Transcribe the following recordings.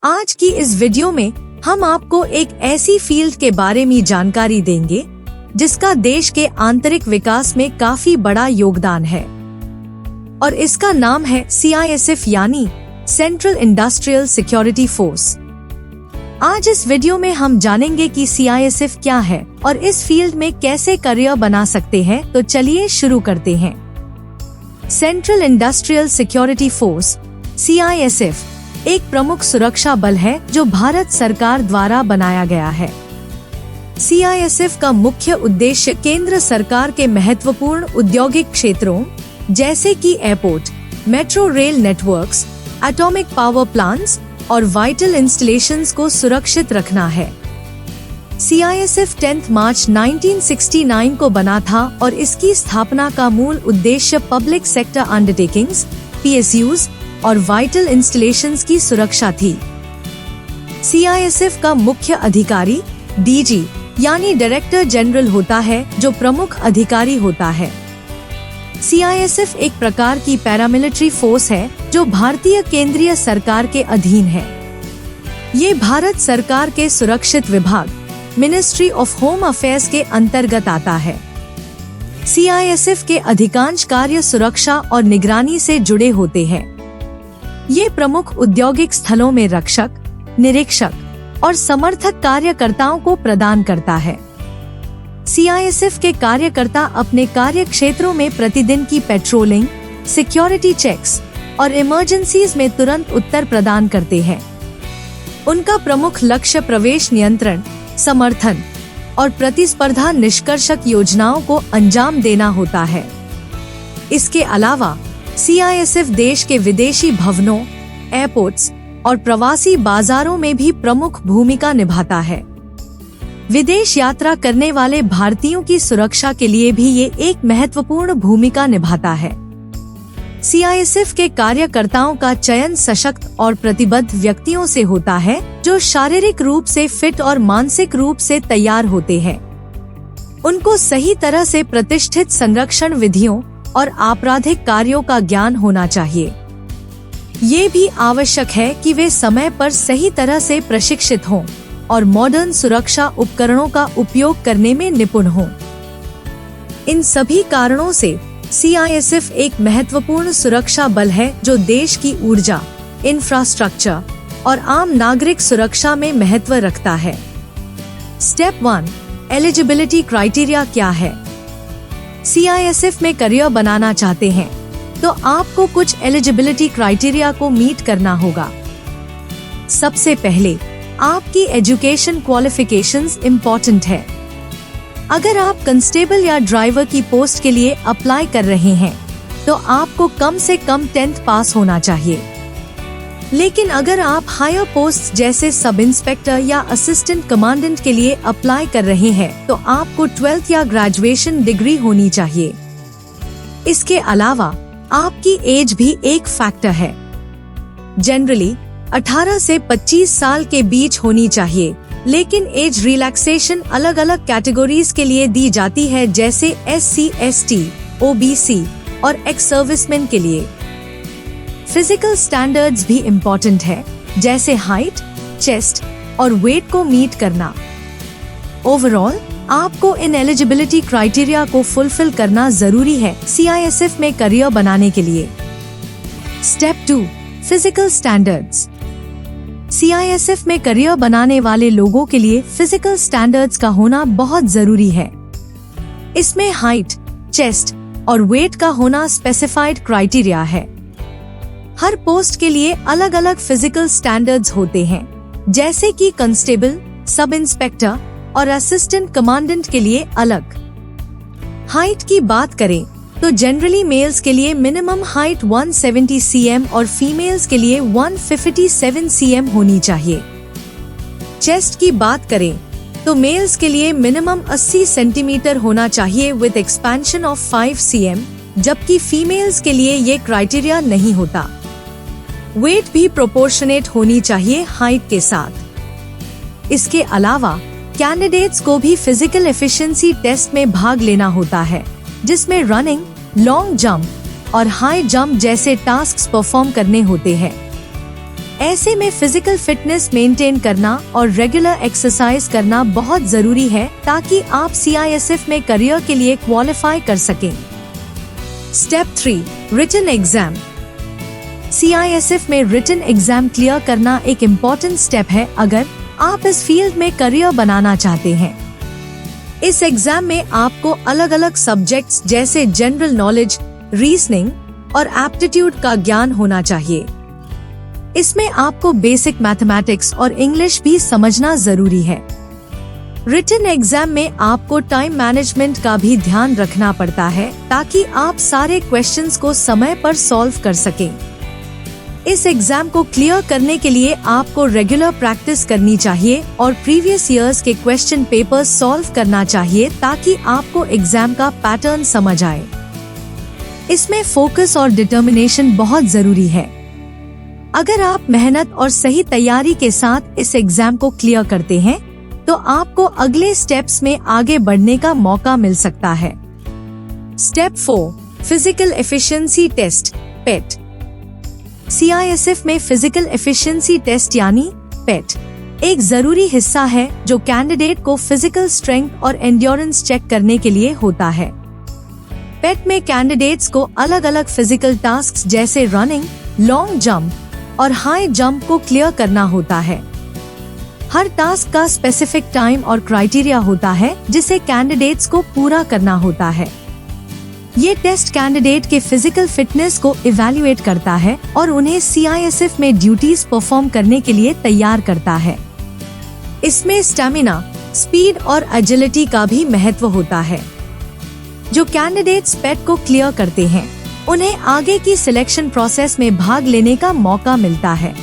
आज की इस वीडियो में हम आपको एक ऐसी फील्ड के बारे में जानकारी देंगे जिसका देश के आंतरिक विकास में काफी बड़ा योगदान है और इसका नाम है CISF यानी सेंट्रल इंडस्ट्रियल सिक्योरिटी फोर्स। आज इस वीडियो में हम जानेंगे कि CISF क्या है और इस फील्ड में कैसे करियर बना सकते हैं। तो चलिए शुरू करते हैं। Central industrial security force CISF एक प्रमुख सुरक्षा बल है जो भारत सरकार द्वारा बनाया गया है। CISF का मुख्य उद्देश्य केंद्र सरकार के महत्वपूर्ण औद्योगिक क्षेत्रों जैसे कि airport, metro rail networks, atomic power plants और वाइटल इंस्टॉलेशंस को सुरक्षित रखना है। CISF 10 मार्च 1969 को बना था और इसकी स्थापना का मूल उद्देश्य पब्लिक सेक्टर अंडरटेकिंग्स PSUs और वाइटल इंस्टॉलेशंस की सुरक्षा थी। CISF का मुख्य अधिकारी DG यानी डायरेक्टर जनरल होता है जो प्रमुख अधिकारी होता है। CISF एक प्रकार की पैरामिलिट्री फोर्स है जो भारतीय केंद्रीय सरकार के अधीन है। ये भारत सरकार के सुरक्षित विभाग मिनिस्ट्री ऑफ होम अफेयर्स के अंतर्गत आता है। CISF के अधिकांश कार्य सुरक्षा और निगरानी से जुड़े होते हैं। ये प्रमुख औद्योगिक स्थलों में रक्षक, निरीक्षक और समर्थक कार्यकर्ताओं को प्रदान करता है। CISF के कार्यकर्ता अपने कार्य क्षेत्रों में प्रतिदिन की पेट्रोलिंग, सिक्योरिटी चेक्स और इमरजेंसीज में तुरंत उत्तर प्रदान करते हैं। उनका प्रमुख लक्ष्य प्रवेश नियंत्रण, समर्थन और प्रतिस्पर्धा निष्कर्षक योजनाओं को अंजाम देना होता है। इसके अलावा CISF देश के विदेशी भवनों, एयरपोर्ट्स और प्रवासी बाजारों में भी प्रमुख भूमिका निभाता है। विदेश यात्रा करने वाले भारतीयों की सुरक्षा के लिए भी ये एक महत्वपूर्ण भूमिका निभाता है। CISF के कार्यकर्ताओं का चयन सशक्त और प्रतिबद्ध व्यक्तियों से होता है जो शारीरिक रूप से फिट और मानसिक रूप से तैयार होते हैं। उनको सही तरह से प्रतिष्ठित संरक्षण विधियों और आपराधिक कार्यों का ज्ञान होना चाहिए। ये भी आवश्यक है कि वे समय पर सही तरह से प्रशिक्षित हों और मॉडर्न सुरक्षा उपकरणों का उपयोग करने में निपुण हों। इन सभी कारणों से CISF एक महत्वपूर्ण सुरक्षा बल है जो देश की ऊर्जा, इंफ्रास्ट्रक्चर और आम नागरिक सुरक्षा में महत्व रखता है। स्टेप 1, एलिजिबिलिटी क्राइटेरिया क्या है? CISF में करियर बनाना चाहते हैं तो आपको कुछ एलिजिबिलिटी क्राइटेरिया को मीट करना होगा। सबसे पहले आपकी एजुकेशन क्वालिफिकेशंस इम्पोर्टेंट है। अगर आप कांस्टेबल या ड्राइवर की पोस्ट के लिए अप्लाई कर रहे हैं तो आपको कम से कम 10th पास होना चाहिए। लेकिन अगर आप हायर पोस्ट जैसे सब इंस्पेक्टर या असिस्टेंट कमांडेंट के लिए अप्लाई कर रहे हैं तो आपको 12th या ग्रेजुएशन डिग्री होनी चाहिए। इसके अलावा आपकी एज भी एक फैक्टर है। जनरली 18 से 25 साल के बीच होनी चाहिए, लेकिन एज रिलैक्सेशन अलग अलग कैटेगरीज के लिए दी जाती है जैसे SC, ST, OBC और एक्स सर्विसमैन के लिए। फिजिकल स्टैंडर्ड्स भी इम्पोर्टेंट है जैसे हाइट, चेस्ट और वेट को मीट करना। ओवरऑल आपको इन एलिजिबिलिटी क्राइटेरिया को फुलफिल करना जरूरी है CISF में करियर बनाने के लिए। Step 2, physical standards. CISF में करियर बनाने वाले लोगों के लिए फिजिकल स्टैंडर्ड्स का होना बहुत जरूरी है। इसमें हाइट, चेस्ट और वेट का होना स्पेसिफाइड क्राइटेरिया है। हर पोस्ट के लिए अलग अलग फिजिकल स्टैंडर्ड्स होते हैं, जैसे कि कांस्टेबल, सब इंस्पेक्टर और असिस्टेंट कमांडेंट के लिए अलग। हाइट की बात करें तो जनरली मेल्स के लिए मिनिमम हाइट 170 cm और फीमेल्स के लिए 157 cm होनी चाहिए। चेस्ट की बात करें तो मेल्स के लिए मिनिमम 80 सेंटीमीटर होना चाहिए विद एक्सपेंशन ऑफ 5 cm, जबकि फीमेल्स के लिए ये क्राइटेरिया नहीं होता। वेट भी प्रोपोर्शनेट होनी चाहिए हाइट के साथ। इसके अलावा कैंडिडेट्स को भी फिजिकल एफिशिएंसी टेस्ट में भाग लेना होता है, जिसमें रनिंग, लॉन्ग जंप और हाई जंप जैसे टास्क्स परफॉर्म करने होते हैं। ऐसे में फिजिकल फिटनेस मेंटेन करना और रेगुलर एक्सरसाइज करना बहुत जरूरी है ताकि आप CISF में करियर के लिए क्वालिफाई कर सकें। Step 3, written exam. CISF में रिटन एग्जाम क्लियर करना एक इम्पोर्टेंट स्टेप है अगर आप इस फील्ड में करियर बनाना चाहते हैं। इस एग्जाम में आपको अलग अलग सब्जेक्ट्स जैसे जनरल नॉलेज, रीजनिंग और एप्टीट्यूड का ज्ञान होना चाहिए। इसमें आपको बेसिक मैथमेटिक्स और इंग्लिश भी समझना जरूरी है। रिटन एग्जाम में आपको टाइम मैनेजमेंट का भी ध्यान रखना पड़ता है ताकि आप सारे क्वेश्चंस को समय पर सॉल्व कर सकें। इस एग्जाम को क्लियर करने के लिए आपको रेगुलर प्रैक्टिस करनी चाहिए और प्रीवियस ईयर्स के क्वेश्चन पेपर्स सॉल्व करना चाहिए ताकि आपको एग्जाम का पैटर्न समझ आए। इसमें फोकस और डिटर्मिनेशन बहुत जरूरी है। अगर आप मेहनत और सही तैयारी के साथ इस एग्जाम को क्लियर करते हैं तो आपको अगले स्टेप्स में आगे बढ़ने का मौका मिल सकता है। स्टेप 4, फिजिकल एफिशिएंसी टेस्ट पेट। CISF में फिजिकल एफिशिएंसी टेस्ट यानी पेट एक जरूरी हिस्सा है जो कैंडिडेट को फिजिकल स्ट्रेंथ और एंड्योरेंस चेक करने के लिए होता है। पेट में कैंडिडेट्स को अलग अलग फिजिकल टास्क जैसे रनिंग, लॉन्ग जंप और हाई जंप को क्लियर करना होता है। हर टास्क का स्पेसिफिक टाइम और क्राइटेरिया होता है जिसे कैंडिडेट्स को पूरा करना होता है। ये टेस्ट कैंडिडेट के फिजिकल फिटनेस को इवैल्यूएट करता है और उन्हें CISF में ड्यूटीज परफॉर्म करने के लिए तैयार करता है। इसमें स्टैमिना, स्पीड और एजिलिटी का भी महत्व होता है। जो कैंडिडेट्स पेट को क्लियर करते हैं उन्हें आगे की सिलेक्शन प्रोसेस में भाग लेने का मौका मिलता है।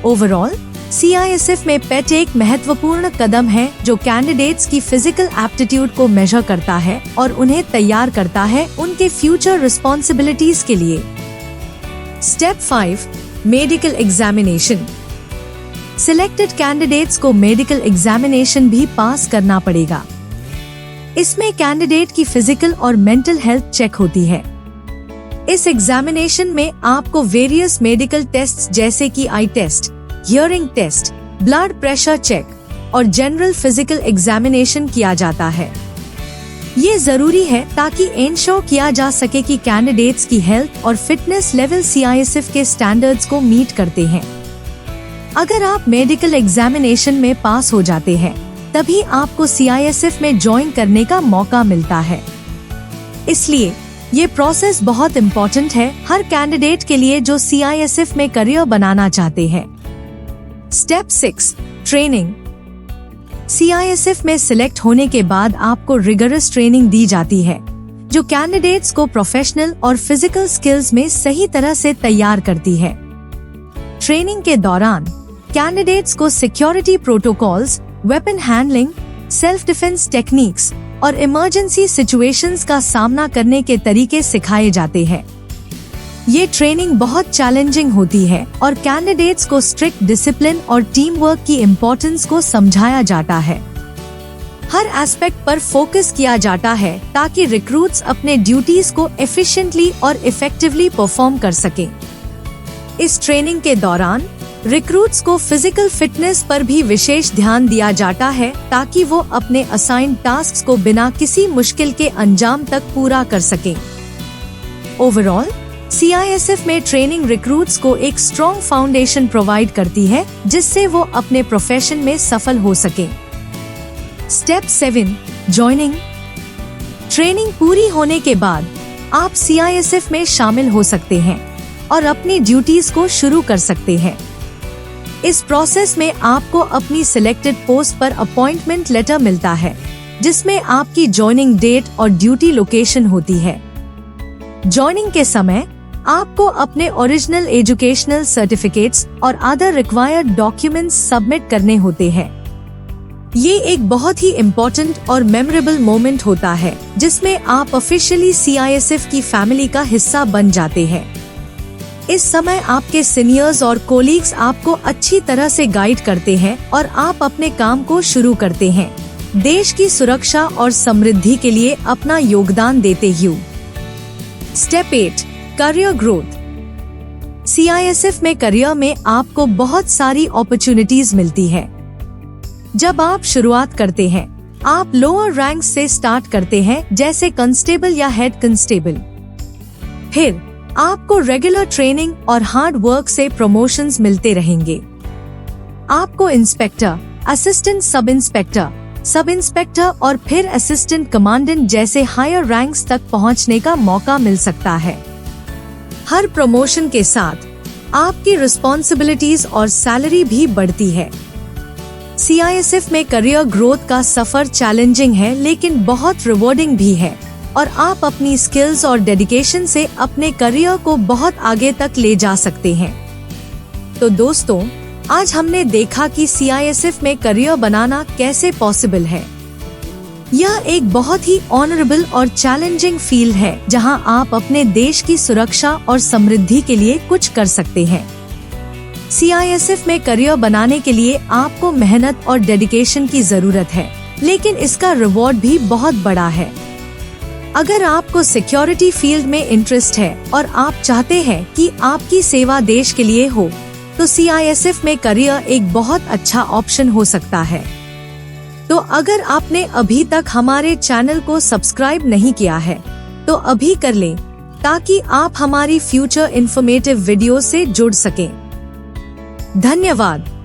ओवरऑल CISF में पेट एक महत्वपूर्ण कदम है जो कैंडिडेट्स की फिजिकल एप्टीट्यूड को मेजर करता है और उन्हें तैयार करता है उनके फ्यूचर रिस्पॉन्सिबिलिटीज के लिए। Step 5, medical examination. Selected candidates को मेडिकल एग्जामिनेशन भी पास करना पड़ेगा। इसमें कैंडिडेट की फिजिकल और मेंटल हेल्थ चेक होती है। इस एग्जामिनेशन में आपको वेरियस मेडिकल टेस्ट्स जैसे कि eye test, hearing test, blood pressure check और जनरल फिजिकल एग्जामिनेशन किया जाता है। ये जरूरी है ताकि इंश्योर किया जा सके कि कैंडिडेट्स की हेल्थ और फिटनेस लेवल CISF के स्टैंडर्ड्स को मीट करते हैं। अगर आप मेडिकल एग्जामिनेशन में पास हो जाते हैं तभी आपको CISF में ज्वाइन करने का मौका मिलता है। इसलिए ये प्रोसेस बहुत इम्पोर्टेंट है हर कैंडिडेट के लिए जो CISF में करियर बनाना चाहते हैं। Step 6, training. CISF में सिलेक्ट होने के बाद आपको रिगरस ट्रेनिंग दी जाती है जो कैंडिडेट्स को प्रोफेशनल और फिजिकल स्किल्स में सही तरह से तैयार करती है। ट्रेनिंग के दौरान कैंडिडेट्स को security protocols, weapon handling, self defence techniques और इमरजेंसी सिचुएशंस का सामना करने के तरीके सिखाए जाते हैं। ये ट्रेनिंग बहुत चैलेंजिंग होती है और कैंडिडेट्स को स्ट्रिक्ट डिसिप्लिन और टीम वर्क की इम्पोर्टेंस को समझाया जाता है। हर एस्पेक्ट पर फोकस किया जाता है ताकि रिक्रूट्स अपने ड्यूटीज को एफिशिएंटली और इफेक्टिवली परफॉर्म कर सकें। इस ट्रेनिंग के दौरान रिक्रूट्स को फिजिकल फिटनेस पर भी विशेष ध्यान दिया जाता है ताकि वो अपने असाइन्ड टास्क्स को बिना किसी मुश्किल के अंजाम तक पूरा कर सकें। ओवरऑल CISF में ट्रेनिंग रिक्रूट्स को एक स्ट्रॉन्ग फाउंडेशन प्रोवाइड करती है जिससे वो अपने प्रोफेशन में सफल हो सकें। Step 7, joining. ट्रेनिंग पूरी होने के बाद आप CISF में शामिल हो सकते हैं और अपनी ड्यूटीज को शुरू कर सकते हैं। इस प्रोसेस में आपको अपनी सिलेक्टेड पोस्ट पर अपॉइंटमेंट लेटर मिलता है जिसमें आपकी जॉइनिंग डेट और ड्यूटी लोकेशन होती है। जॉइनिंग के समय आपको अपने ओरिजिनल एजुकेशनल सर्टिफिकेट्स और अदर रिक्वायर्ड डॉक्यूमेंट्स सबमिट करने होते हैं। ये एक बहुत ही इम्पोर्टेंट और मेमोरेबल मोमेंट होता है जिसमें आप ऑफिशियली CISF की फैमिली का हिस्सा बन जाते हैं। इस समय आपके सीनियर्स और कोलीग्स आपको अच्छी तरह से गाइड करते हैं और आप अपने काम को शुरू करते हैं, देश की सुरक्षा और समृद्धि के लिए अपना योगदान देते हुए। Step 8, career growth. CISF में करियर में आपको बहुत सारी अपॉर्चुनिटीज मिलती है। जब आप शुरुआत करते हैं, आप लोअर रैंक से स्टार्ट करते हैं, जैसे कांस्टेबल या हेड कांस्टेबल। फिर आपको रेगुलर ट्रेनिंग और हार्ड वर्क से प्रमोशंस मिलते रहेंगे। आपको इंस्पेक्टर, असिस्टेंट सब इंस्पेक्टर और फिर असिस्टेंट कमांडेंट जैसे हायर रैंक्स तक पहुंचने का मौका मिल सकता है। हर प्रमोशन के साथ आपकी रिस्पॉन्सिबिलिटीज और सैलरी भी बढ़ती है। CISF में करियर ग्रोथ का सफर चैलेंजिंग है, लेकिन बहुत रिवॉर्डिंग भी है और आप अपनी स्किल्स और डेडिकेशन से अपने करियर को बहुत आगे तक ले जा सकते हैं। तो दोस्तों, आज हमने देखा कि CISF में करियर बनाना कैसे पॉसिबल है। यह एक बहुत ही ऑनरेबल और चैलेंजिंग फील्ड है, जहां आप अपने देश की सुरक्षा और समृद्धि के लिए कुछ कर सकते हैं। CISF में करियर बनाने के लिए आपको मेहनत और डेडिकेशन की जरूरत है, लेकिन इसका रिवॉर्ड भी बहुत बड़ा है। अगर आपको सिक्योरिटी फील्ड में इंटरेस्ट है और आप चाहते हैं कि आपकी सेवा देश के लिए हो, तो CISF में करियर एक बहुत अच्छा ऑप्शन हो सकता है। तो अगर आपने अभी तक हमारे चैनल को सब्सक्राइब नहीं किया है, तो अभी कर लें, ताकि आप हमारी फ्यूचर इन्फॉर्मेटिव वीडियो से जुड़ सकें। धन्यवाद।